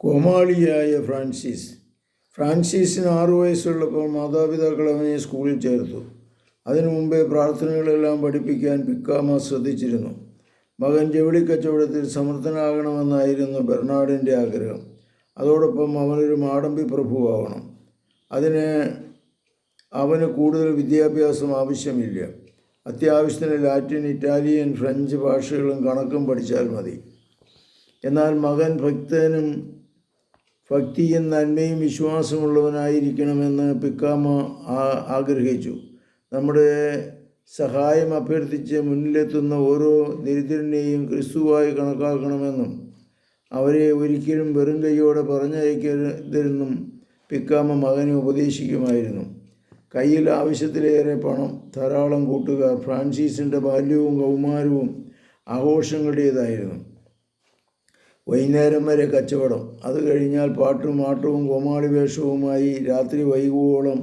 കോമാളിയായ ഫ്രാൻസിസിന് 6 വയസ്സുള്ളപ്പോൾ മാതാപിതാക്കൾ അവനെ സ്കൂളിൽ ചേർത്തു. അതിനു മുമ്പേ പ്രാർത്ഥനകളെല്ലാം പഠിപ്പിക്കാൻ പിക്കാമ ശ്രദ്ധിച്ചിരുന്നു. മകൻ ജൗളിക്കച്ചവടത്തിൽ സമർത്ഥനാകണമെന്നായിരുന്നു ബെർണാഡിൻ്റെ ആഗ്രഹം. അതോടൊപ്പം അവനൊരു മാടമ്പി പ്രഭുവാകണം. അവന് കൂടുതൽ വിദ്യാഭ്യാസം ആവശ്യമില്ല. അത്യാവശ്യത്തിന് ലാറ്റിൻ, ഇറ്റാലിയൻ, ഫ്രഞ്ച് ഭാഷകളും കണക്കും പഠിച്ചാൽ മതി. എന്നാൽ മകൻ ഭക്തിയും നന്മയും വിശ്വാസമുള്ളവനായിരിക്കണമെന്ന് പിക്കാമ ആഗ്രഹിച്ചു. നമ്മുടെ സഹായം അഭ്യർത്ഥിച്ച് മുന്നിലെത്തുന്ന ഓരോ ദരിദ്രനെയും ക്രിസ്തുവായി കണക്കാക്കണമെന്നും അവരെ ഒരിക്കലും വെറും കൈയോടെ പറഞ്ഞയക്കരുതെന്നും പിക്കാമ മകനെ ഉപദേശിക്കുമായിരുന്നു. കയ്യിൽ ആവശ്യത്തിലേറെ പണം, ധാരാളം കൂട്ടുകാർ. ഫ്രാൻസിസിൻ്റെ ബാല്യവും കൗമാരവും ആഘോഷങ്ങളുടേതായിരുന്നു. വൈകുന്നേരം വരെ കച്ചവടം, അത് കഴിഞ്ഞാൽ പാട്ടും ആട്ടവും കോമാളി വേഷവുമായി രാത്രി വൈകുവോളം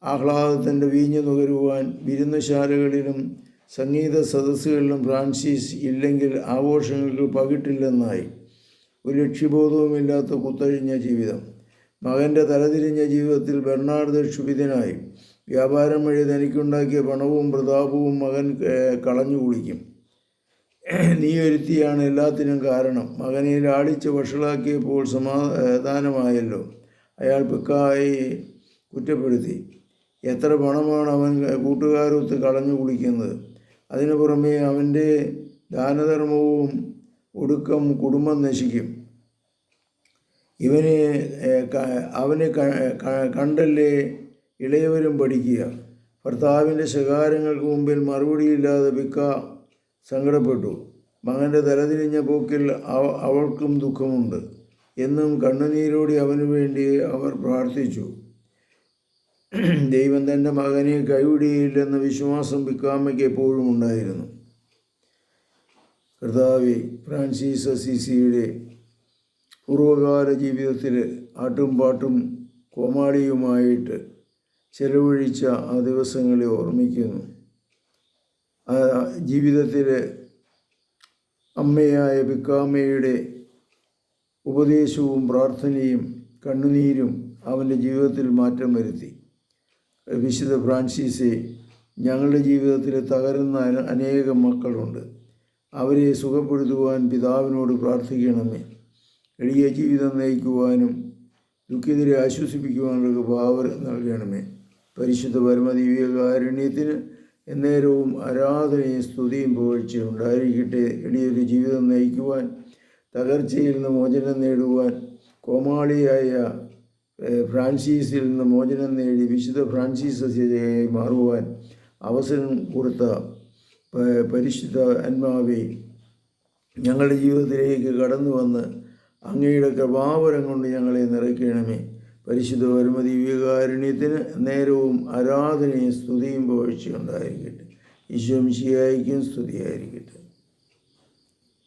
ആഹ്ലാദത്തിൻ്റെ വീഞ്ഞു നുകരുവാൻ വിരുന്നുശാലകളിലും സംഗീത സദസ്സുകളിലും ഫ്രാൻസിസ് ഇല്ലെങ്കിൽ ആഘോഷങ്ങൾക്ക് പകിട്ടില്ലെന്നായി. ഒരു ലക്ഷ്യബോധവുമില്ലാത്ത കുത്തഴിഞ്ഞ ജീവിതം. മകൻ്റെ തലതിരിഞ്ഞ ജീവിതത്തിൽ ബെർണാഡ് ക്ഷുഭിതനായി. വ്യാപാരം വഴി തനിക്കുണ്ടാക്കിയ പണവും പ്രതാപവും മകൻ കളഞ്ഞു കുളിക്കും. നീ ഒരുത്തിയാണ് എല്ലാത്തിനും കാരണം. മകനെ ലാളിച്ച് വഷളാക്കിയപ്പോൾ സമാധാനമായല്ലോ. അയാൾ പിക്കായെ കുറ്റപ്പെടുത്തി. എത്ര പണമാണ് അവൻ കൂട്ടുകാരൊത്ത് കളഞ്ഞു കുളിക്കുന്നത്. അതിനു പുറമെ അവൻ്റെ ദാനധർമ്മവും ഒടുക്കം കുടുംബം നശിക്കും. അവനെ കണ്ടല്ലേ ഇളയവരും പഠിക്കുക. ഭർത്താവിൻ്റെ ശകാരങ്ങൾക്ക് മുമ്പിൽ മറുപടിയില്ലാതെ പിക്ക സങ്കടപ്പെട്ടു. മകൻ്റെ തലതിരിഞ്ഞ പോക്കിൽ അവൾക്കും ദുഃഖമുണ്ട്. എന്നും കണ്ണുനീരോടെ അവനു വേണ്ടി അവർ പ്രാർത്ഥിച്ചു. ദൈവം തൻ്റെ മകനെ കൈവിടുകയില്ലെന്ന വിശ്വാസം പിക്കാമയ്ക്ക് എപ്പോഴും ഉണ്ടായിരുന്നു. കർത്താവേ, ഫ്രാൻസിസ് അസീസിയുടെ പൂർവ്വകാല ജീവിതത്തിൽ ആട്ടും പാട്ടും കോമാളിയുമായിട്ട് ചെലവഴിച്ച ആ ദിവസങ്ങളെ ഓർമ്മിക്കുന്നു. ജീവിതത്തിൽ അമ്മയായ പിക്കാമയുടെ ഉപദേശവും പ്രാർത്ഥനയും കണ്ണുനീരും അവൻ്റെ ജീവിതത്തിൽ മാറ്റം വരുത്തി. വിശുദ്ധ ഫ്രാൻസിസെ, ഞങ്ങളുടെ ജീവിതത്തിൽ തകരുന്ന അനേകം മക്കളുണ്ട്. അവരെ സുഖപ്പെടുത്തുവാൻ പിതാവിനോട് പ്രാർത്ഥിക്കണമേ. എളിയ ജീവിതം നയിക്കുവാനും ദുഃഖിതരെ ആശ്വസിപ്പിക്കുവാനുള്ള ഭാവം നൽകണമേ. പരിശുദ്ധ പരമദിവ്യകാരുണ്യത്തിന് എന്നേരവും ആരാധനയും സ്തുതിയും പുകഴ്ചയും ഉണ്ടായിരിക്കട്ടെ. എളിയൊരു ജീവിതം നയിക്കുവാൻ, തകർച്ചയിൽ നിന്ന് മോചനം നേടുവാൻ, കോമാളിയായ ഫ്രാൻസിസിൽ നിന്ന് മോചനം നേടി വിശുദ്ധ ഫ്രാൻസിസ് അസീസിയായി മാറുവാൻ അവസരം കൊടുത്ത പരിശുദ്ധ ആത്മാവേ, ഞങ്ങളുടെ ജീവിതത്തിലേക്ക് കടന്നു വന്ന് അങ്ങയുടെ കൃപാവരം കൊണ്ട് ഞങ്ങളെ നിറയ്ക്കണമേ. പരിശുദ്ധ പരമദിവ്യകാരുണ്യത്തിന് നേരവും ആരാധനയും സ്തുതിയും പുകഴ്ചയും ഉണ്ടായിരിക്കട്ടെ. ഈശോ മിശിഹായ്ക്കും സ്തുതിയായിരിക്കട്ടെ.